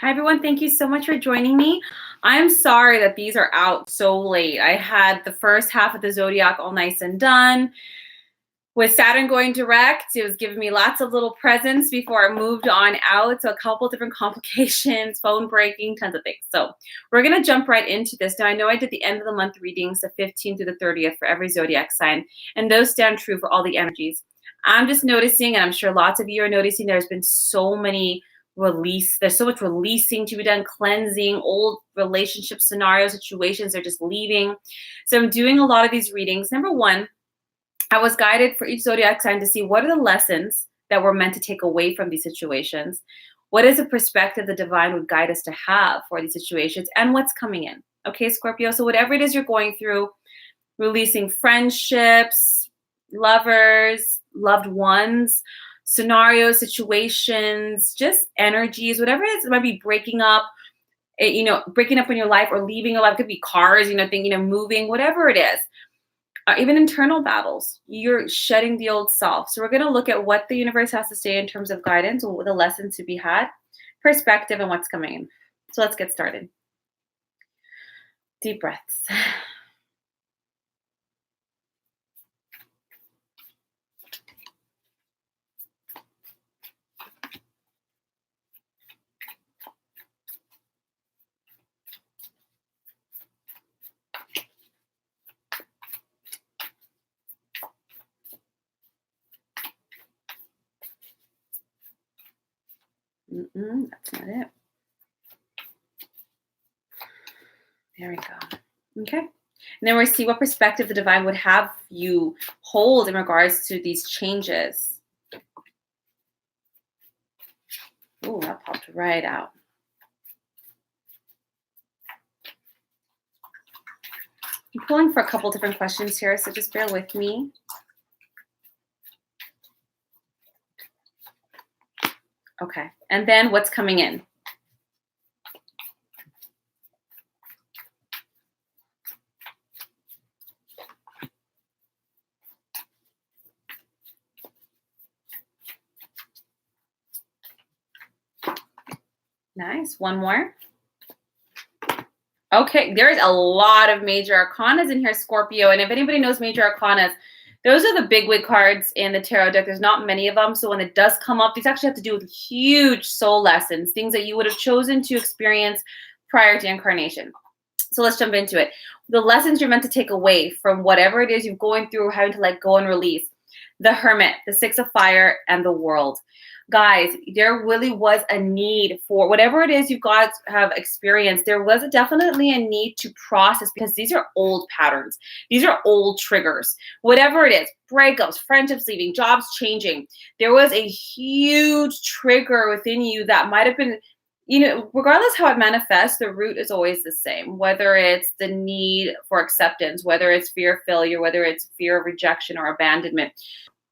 Hi, everyone. Thank you so much for joining me. I'm sorry that these are out so late. I had the first half of the zodiac all nice and done. With Saturn going direct, it was giving me lots of little presents before I moved on out. So a couple different complications, phone breaking, tons of things. So we're going to jump right into this. Now, I know I did the end of the month readings, the 15th through the 30th for every zodiac sign, and those stand true for all the energies. I'm just noticing, and I'm sure lots of you are noticing, there's been so many there's so much releasing to be done, cleansing old relationship scenarios, situations are just leaving. So I'm doing a lot of these readings. Number one, I was guided for each zodiac sign to see what are the lessons that we're meant to take away from these situations. What is the perspective the divine would guide us to have for these situations, and what's coming in? Okay, Scorpio. So whatever it is you're going through, releasing friendships, lovers, loved ones, scenarios, situations, just energies, whatever it is, it might be breaking up, breaking up in your life or leaving your life. It could be cars, moving, whatever it is. Even internal battles, you're shedding the old self. So we're going to look at what the universe has to say in terms of guidance, or the lessons to be had, perspective, and what's coming in. So let's get started. Deep breaths. That's not it. There we go. Okay. And then we see what perspective the divine would have you hold in regards to these changes. Oh, that popped right out. I'm pulling for a couple different questions here, so just bear with me. Okay. And then what's coming in? Nice. One more. Okay, there's a lot of major arcanas in here, Scorpio. And if anybody knows major arcanas, those are the bigwig cards in the tarot deck. There's not many of them. So when it does come up, these actually have to do with huge soul lessons, things that you would have chosen to experience prior to incarnation. So let's jump into it. The lessons you're meant to take away from whatever it is you're going through, having to let go and release. The Hermit, the Six of Fire, and the World. Guys, there really was a need for whatever it is you guys have experienced. There was definitely a need to process, because these are old patterns. These are old triggers. Whatever it is, breakups, friendships leaving, jobs changing. There was a huge trigger within you that might have been, regardless how it manifests, the root is always the same. Whether it's the need for acceptance, whether it's fear of failure, whether it's fear of rejection or abandonment.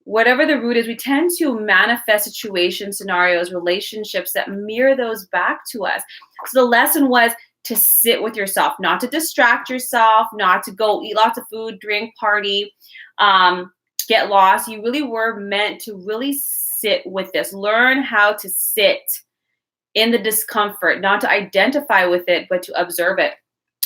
Whatever the root is, we tend to manifest situations, scenarios, relationships that mirror those back to us. So the lesson was to sit with yourself, not to distract yourself, not to go eat lots of food, drink, party, get lost. You really were meant to really sit with this. Learn how to sit in the discomfort, not to identify with it, but to observe it.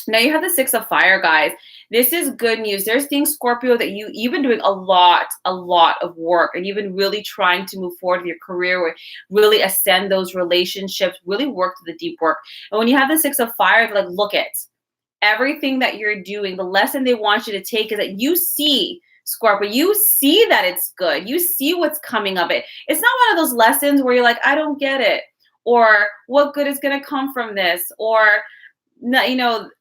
Now you have the Six of Fire, guys. This is good news. There's things, Scorpio, that you've been doing a lot of work, and you've been really trying to move forward with your career, really ascend those relationships, really work to the deep work. And when you have the Six of Fire, they're like, look at everything that you're doing. The lesson they want you to take is that you see, Scorpio, you see that it's good. You see what's coming of it. It's not one of those lessons where you're like, I don't get it, or what good is going to come from this, or no,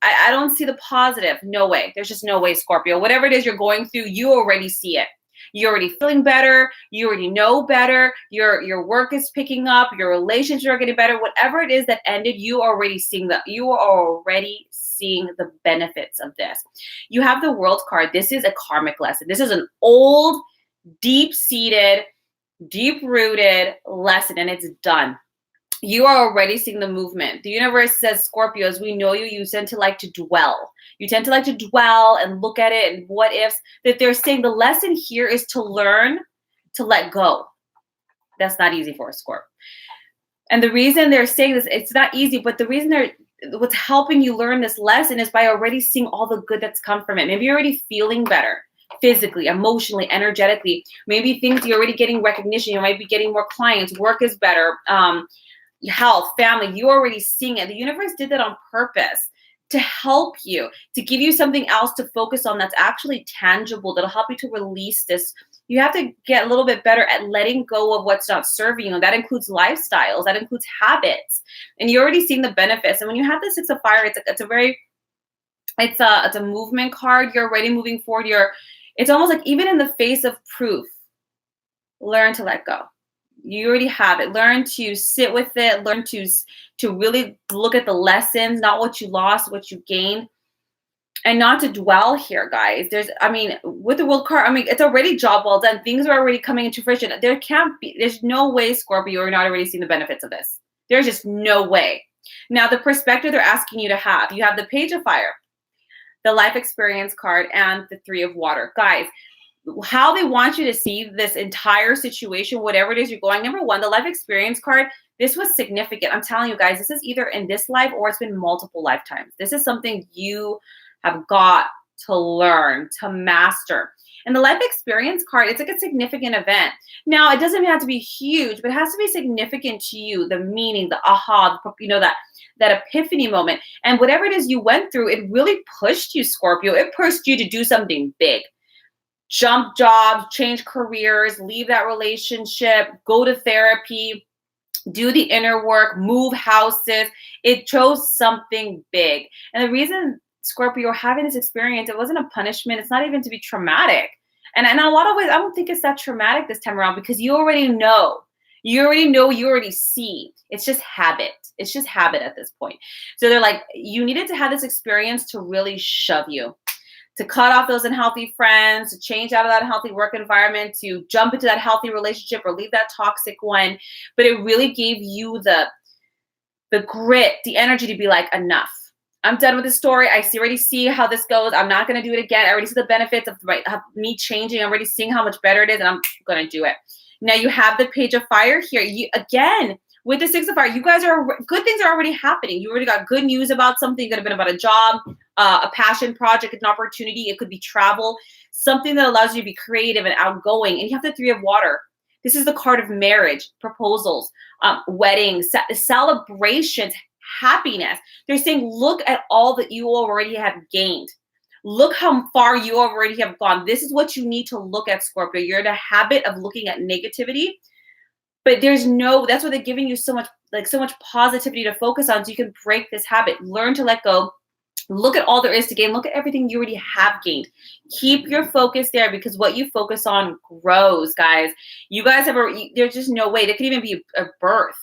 I don't see the positive. No way. There's just no way, Scorpio. Whatever it is you're going through, you already see it. You're already feeling better. You already know better. Your work is picking up. Your relationships are getting better. Whatever it is that ended, you are already seeing the benefits of this. You have the World card. This is a karmic lesson. This is an old, deep-seated, deep-rooted lesson, and it's done. You are already seeing the movement. The universe says, Scorpios, we know you tend to like to dwell. You tend to like to dwell and look at it and what ifs. That they're saying the lesson here is to learn to let go. That's not easy for a Scorp. And the reason they're saying this, it's not easy, but the reason what's helping you learn this lesson is by already seeing all the good that's come from it. Maybe you're already feeling better physically, emotionally, energetically. Maybe things you're already getting recognition. You might be getting more clients. Work is better. Health, family, you're already seeing it. The universe did that on purpose to help you, to give you something else to focus on that's actually tangible, that'll help you to release this. You have to get a little bit better at letting go of what's not serving you. And that includes lifestyles, that includes habits. And you're already seeing the benefits. And when you have the Six of Fire, it's a movement card. You're already moving forward. It's almost like even in the face of proof, learn to let go. You already have it. Learn to sit with it. Learn to really look at the lessons, not what you lost, what you gained, and not to dwell here, guys. With the World card, it's already job well done. Things are already coming into fruition. There's no way, Scorpio, you're not already seeing the benefits of this. There's just no way. Now, the perspective they're asking you to have, you have the Page of Fire, the Life Experience card, and the Three of Water. Guys, how they want you to see this entire situation, whatever it is you're going. Number one, the Life Experience card, this was significant. I'm telling you guys, this is either in this life or it's been multiple lifetimes. This is something you have got to learn, to master. And the Life Experience card, it's like a significant event. Now, it doesn't have to be huge, but it has to be significant to you, the meaning, the aha, that epiphany moment. And whatever it is you went through, it really pushed you, Scorpio. It pushed you to do something big. Jump jobs, change careers, leave that relationship, go to therapy, do the inner work, move houses. It chose something big. And the reason, Scorpio, you're having this experience, it wasn't a punishment. It's not even to be traumatic. And in a lot of ways, I don't think it's that traumatic this time around because you already know. You already see. It's just habit. It's just habit at this point. So they're like, you needed to have this experience to really shove you, to cut off those unhealthy friends, to change out of that healthy work environment, to jump into that healthy relationship or leave that toxic one. But it really gave you the grit, the energy to be like, enough. I'm done with this story. I already see how this goes. I'm not going to do it again. I already see the benefits of me changing. I'm already seeing how much better it is, and I'm going to do it. Now you have the Page of Fire here. Again, with the Six of Fire, you guys good things are already happening. You already got good news about something. It could have been about a job, a passion project, an opportunity. It could be travel, something that allows you to be creative and outgoing. And you have the Three of Water. This is the card of marriage, proposals, weddings, celebrations, happiness. They're saying, look at all that you already have gained. Look how far you already have gone. This is what you need to look at, Scorpio. You're in a habit of looking at negativity. But that's why they're giving you so much positivity to focus on so you can break this habit. Learn to let go. Look at all there is to gain. Look at everything you already have gained. Keep your focus there because what you focus on grows, guys. You guys there's just no way. There could even be a birth.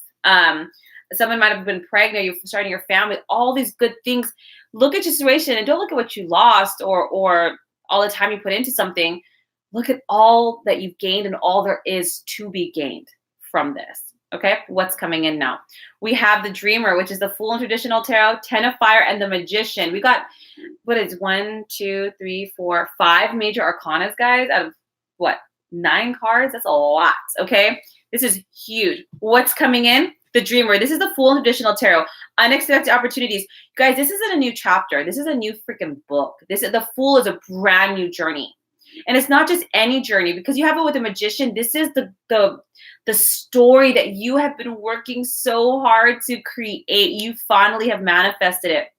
Someone might have been pregnant. You're starting your family. All these good things. Look at your situation and don't look at what you lost or all the time you put into something. Look at all that you've gained and all there is to be gained from this. Okay, what's coming in now? We have the Dreamer, which is the Fool in traditional tarot, 10 of Fire, and the Magician. We got, 1, 2, 3, 4, 5 major arcanas, guys, out of 9 cards? That's a lot, okay? This is huge. What's coming in? The Dreamer. This is the Fool in traditional tarot. Unexpected opportunities. Guys, this isn't a new chapter. This is a new freaking book. The Fool is a brand new journey. And it's not just any journey because you have it with the Magician. This is the story that you have been working so hard to create. You finally have manifested it.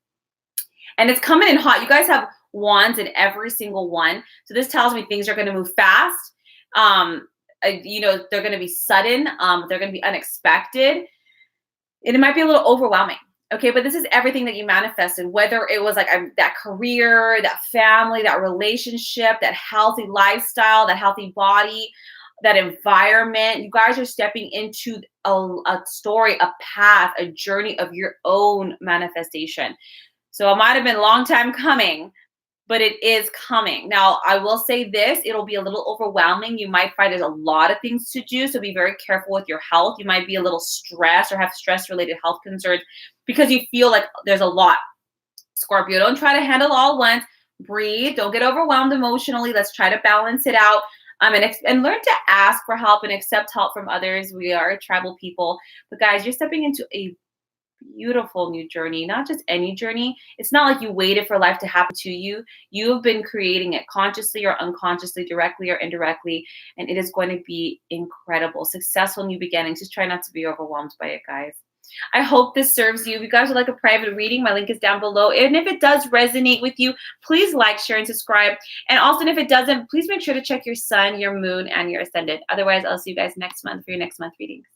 And it's coming in hot. You guys have wands in every single one. So this tells me things are going to move fast. They're going to be sudden. They're going to be unexpected. And it might be a little overwhelming. Okay, but this is everything that you manifested, whether it was like that career, that family, that relationship, that healthy lifestyle, that healthy body, that environment. You guys are stepping into a story, a path, a journey of your own manifestation. So it might have been a long time coming, but it is coming. Now, I will say this, it'll be a little overwhelming. You might find there's a lot of things to do, so be very careful with your health. You might be a little stressed or have stress-related health concerns because you feel like there's a lot. Scorpio, don't try to handle all at once. Breathe. Don't get overwhelmed emotionally. Let's try to balance it out. And learn to ask for help and accept help from others. We are a tribal people. But guys, you're stepping into a beautiful new journey, not just any journey. It's not like you waited for life to happen to you. You have been creating it consciously or unconsciously, directly or indirectly, and it is going to be incredible. Successful new beginnings. Just try not to be overwhelmed by it, guys. I hope this serves you. If you guys would like a private reading, my link is down below. And if it does resonate with you, please like, share, and subscribe. And also, if it doesn't, please make sure to check your sun, your moon, and your ascendant. Otherwise, I'll see you guys next month for your next month readings.